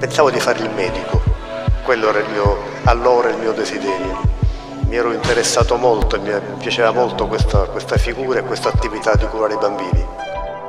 Pensavo di fare il medico, quello era allora il mio desiderio. Mi ero interessato molto e mi piaceva molto questa figura e questa attività di curare i bambini.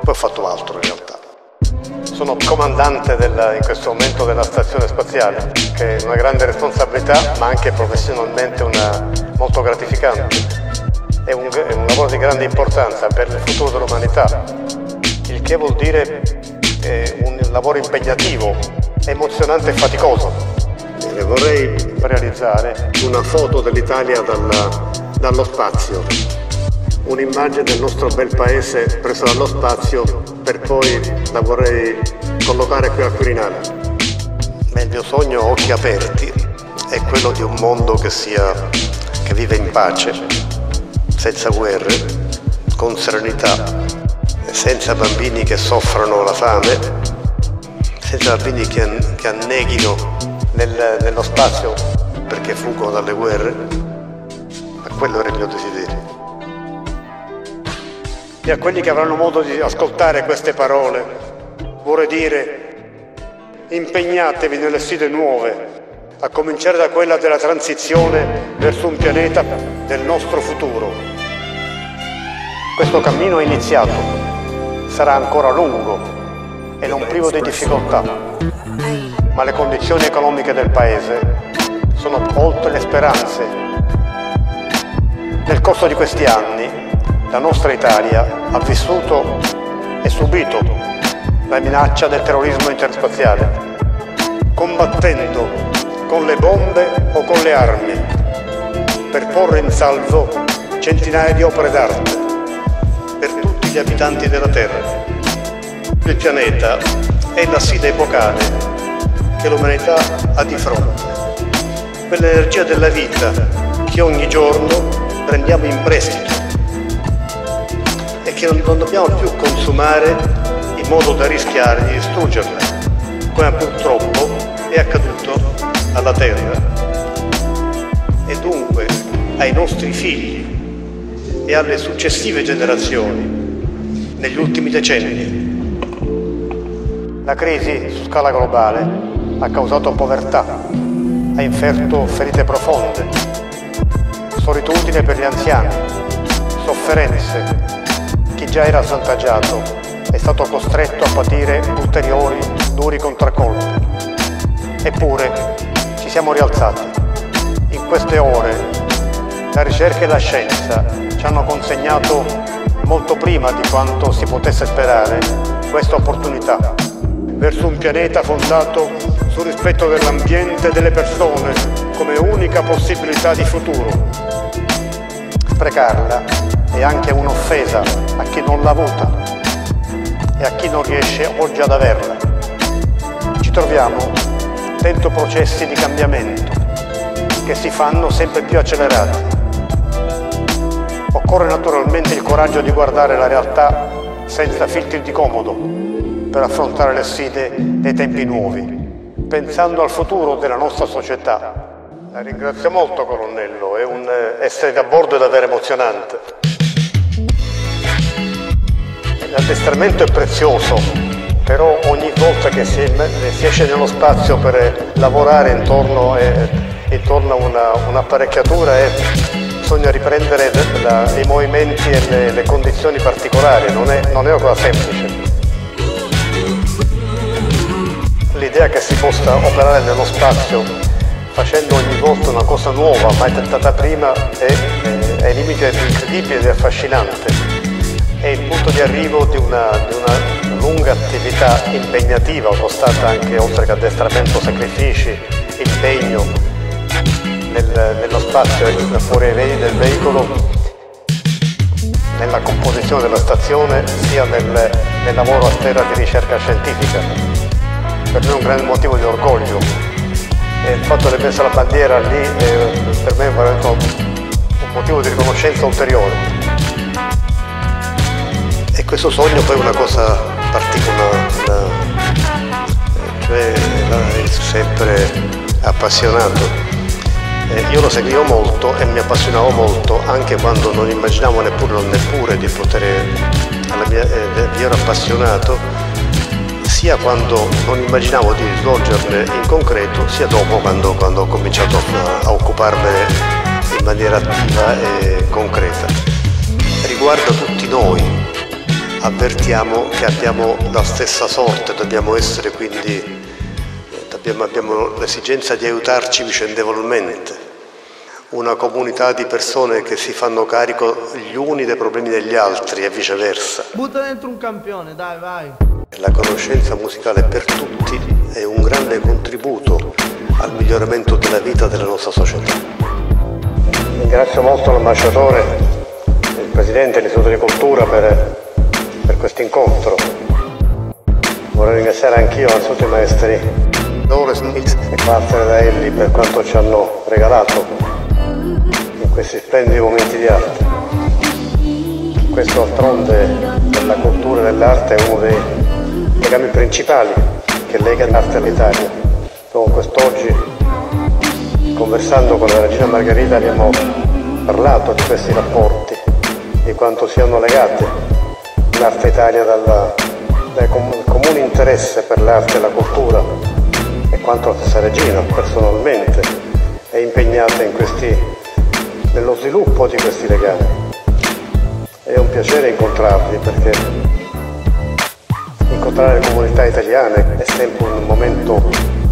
Poi ho fatto altro in realtà. Sono comandante in questo momento della stazione spaziale, che è una grande responsabilità, ma anche professionalmente molto gratificante. È un lavoro di grande importanza per il futuro dell'umanità, il che vuol dire un lavoro impegnativo, emozionante e faticoso. Vorrei realizzare una foto dell'Italia dallo spazio, un'immagine del nostro bel paese preso dallo spazio, per poi la vorrei collocare qui al Quirinale. Il mio sogno a occhi aperti è quello di un mondo che vive in pace, senza guerre, con serenità, senza bambini che soffrono la fame, senza bambini che anneghino nello spazio perché fuggono dalle guerre. Ma quello era il mio desiderio. E a quelli che avranno modo di ascoltare queste parole vorrei dire: impegnatevi nelle sfide nuove, a cominciare da quella della transizione verso un pianeta del nostro futuro. Questo cammino è iniziato, sarà ancora lungo e non privo di difficoltà, ma le condizioni economiche del Paese sono oltre le speranze. Nel corso di questi anni la nostra Italia ha vissuto e subito la minaccia del terrorismo interspaziale, combattendo con le bombe o con le armi per porre in salvo centinaia di opere d'arte per tutti gli abitanti della Terra. Il pianeta è la sfida epocale che l'umanità ha di fronte, quell'energia della vita che ogni giorno prendiamo in prestito e che non dobbiamo più consumare in modo da rischiare di distruggerla, come purtroppo è accaduto alla Terra e dunque ai nostri figli e alle successive generazioni negli ultimi decenni. La crisi su scala globale ha causato povertà, ha inferto ferite profonde, solitudine per gli anziani, sofferenze. Chi già era svantaggiato è stato costretto a patire ulteriori duri contraccolpi. Eppure ci siamo rialzati. In queste ore la ricerca e la scienza ci hanno consegnato molto prima di quanto si potesse sperare questa opportunità verso un pianeta fondato sul rispetto dell'ambiente e delle persone come unica possibilità di futuro. Sprecarla è anche un'offesa a chi non l'ha avuta e a chi non riesce oggi ad averla. Ci troviamo dentro processi di cambiamento che si fanno sempre più accelerati. Occorre naturalmente il coraggio di guardare la realtà senza filtri di comodo per affrontare le sfide dei tempi nuovi, pensando al futuro della nostra società. La ringrazio molto, colonnello, essere a bordo è davvero emozionante. L'addestramento è prezioso, però ogni volta che si esce nello spazio per lavorare intorno a un'apparecchiatura bisogna riprendere i movimenti e le condizioni particolari, non è una cosa semplice. L'idea che si possa operare nello spazio facendo ogni volta una cosa nuova, mai tentata prima, è ai limiti dell'incredibile ed è affascinante. È il punto di arrivo di una lunga attività impegnativa, costata anche, oltre che addestramento, sacrifici, impegno nello spazio e fuori del veicolo, nella composizione della stazione, sia nel lavoro a terra di ricerca scientifica. Per me è un grande motivo di orgoglio e il fatto di aver messo la bandiera lì per me è veramente un motivo di riconoscenza ulteriore. E questo sogno poi è una cosa particolare, cioè è sempre appassionato. Io lo seguivo molto e mi appassionavo molto anche quando non immaginavo neppure di poter, mi ero appassionato sia sia quando non immaginavo di svolgerle in concreto, sia dopo quando ho cominciato a occuparmene in maniera attiva e concreta. Riguarda tutti noi, avvertiamo che abbiamo la stessa sorte, dobbiamo essere quindi, abbiamo l'esigenza di aiutarci vicendevolmente, una comunità di persone che si fanno carico gli uni dei problemi degli altri e viceversa. Butta dentro un campione, dai, vai! La conoscenza musicale per tutti è un grande contributo al miglioramento della vita della nostra società. Ringrazio molto l'ambasciatore e il Presidente dell'Istituto di Cultura per questo incontro. Vorrei ringraziare anch'io innanzitutto i maestri Dore Smith e Walter Daelli per quanto ci hanno regalato in questi splendidi momenti di arte. Questo d'altronde della cultura e dell'arte è uno dei legami principali che lega l'arte all'Italia. Proprio quest'oggi, conversando con la regina Margherita, abbiamo parlato di questi rapporti, di quanto siano legate l'arte Italia dal comune interesse per l'arte e la cultura, e quanto la stessa regina personalmente è impegnata nello sviluppo di questi legami. È un piacere incontrarvi, perché incontrare le comunità italiane è sempre un momento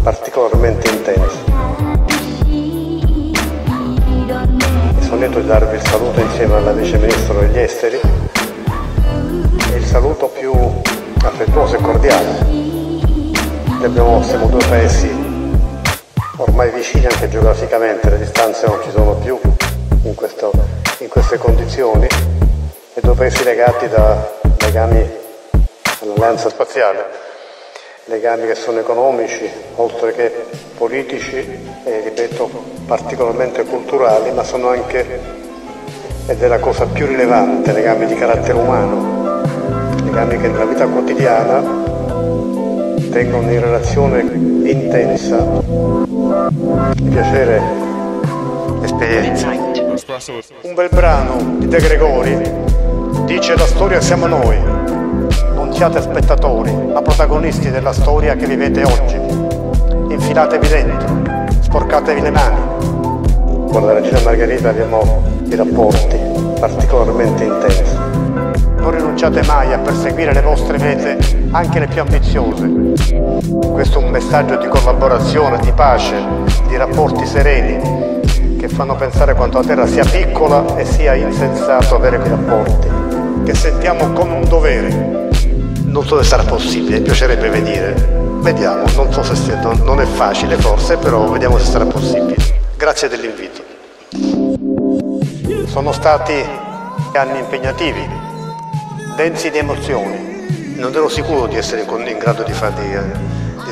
particolarmente intenso. Mi sono lieto di darvi il saluto insieme alla Vice Ministro degli Esteri, e il saluto più affettuoso e cordiale. Siamo due paesi ormai vicini anche geograficamente, le distanze non ci sono più in queste condizioni, e due paesi legati da legami all'alleanza spaziale, legami che sono economici oltre che politici e, ripeto, particolarmente culturali, ma sono anche, ed è la cosa più rilevante, legami di carattere umano, legami che nella vita quotidiana tengono in relazione intensa di piacere esperienza. Un bel brano di De Gregori dice: la storia siamo noi, non siate spettatori, ma protagonisti della storia che vivete oggi. Infilatevi dentro, sporcatevi le mani. Con la regina Margherita abbiamo i rapporti particolarmente intensi. Non rinunciate mai a perseguire le vostre mete, anche le più ambiziose. Questo è un messaggio di collaborazione, di pace, di rapporti sereni, che fanno pensare quanto la Terra sia piccola e sia insensato avere quei rapporti, che sentiamo come un dovere. Non so se sarà possibile, mi piacerebbe venire. Vediamo, non so se non è facile forse, però vediamo se sarà possibile. Grazie dell'invito. Sono stati anni impegnativi, densi di emozioni. Non ero sicuro di essere in grado di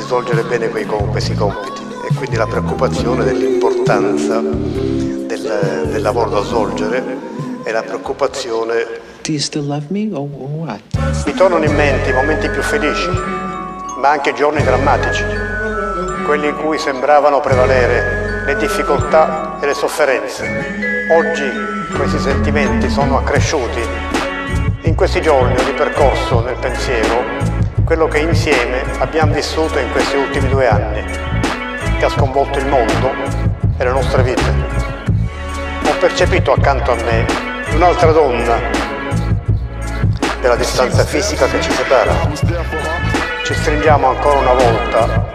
svolgere bene questi compiti, e quindi la preoccupazione dell'importanza del lavoro da svolgere e la preoccupazione. Do you still love me or what? Mi tornano in mente i momenti più felici, ma anche i giorni drammatici, quelli in cui sembravano prevalere le difficoltà e le sofferenze. Oggi questi sentimenti sono accresciuti. In questi giorni ho ripercorso nel pensiero quello che insieme abbiamo vissuto in questi ultimi 2 anni, che ha sconvolto il mondo e le nostre vite. Ho percepito accanto a me un'altra donna della distanza fisica che ci separa. Ci stringiamo ancora una volta,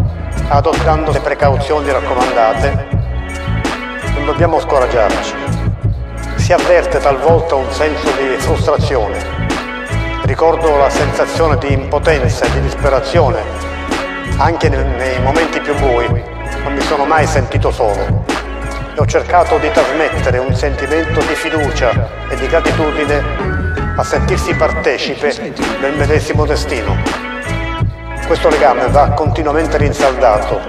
adottando le precauzioni raccomandate. Non dobbiamo scoraggiarci. Si avverte talvolta un senso di frustrazione. Ricordo la sensazione di impotenza e di disperazione. Anche nei momenti più bui non mi sono mai sentito solo. E ho cercato di trasmettere un sentimento di fiducia e di gratitudine a sentirsi partecipe del medesimo destino. Questo legame va continuamente rinsaldato.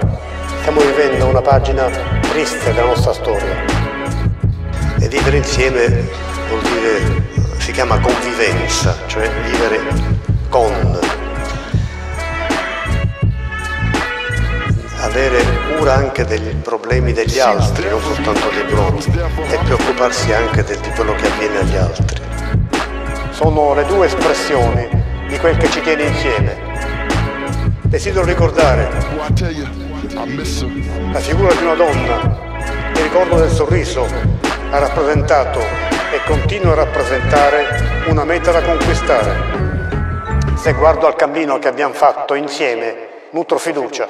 Stiamo vivendo una pagina triste della nostra storia. E vivere insieme vuol dire, si chiama convivenza, cioè vivere con, avere cura anche dei problemi degli altri, non soltanto dei propri, e preoccuparsi anche di quello che avviene agli altri. Sono le due espressioni di quel che ci tiene insieme. Desidero ricordare la figura di una donna che, ricordo del sorriso, ha rappresentato e continua a rappresentare una meta da conquistare. Se guardo al cammino che abbiamo fatto insieme, nutro fiducia.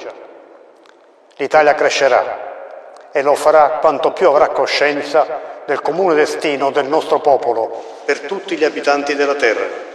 L'Italia crescerà e lo farà quanto più avrà coscienza del comune destino del nostro popolo per tutti gli abitanti della terra.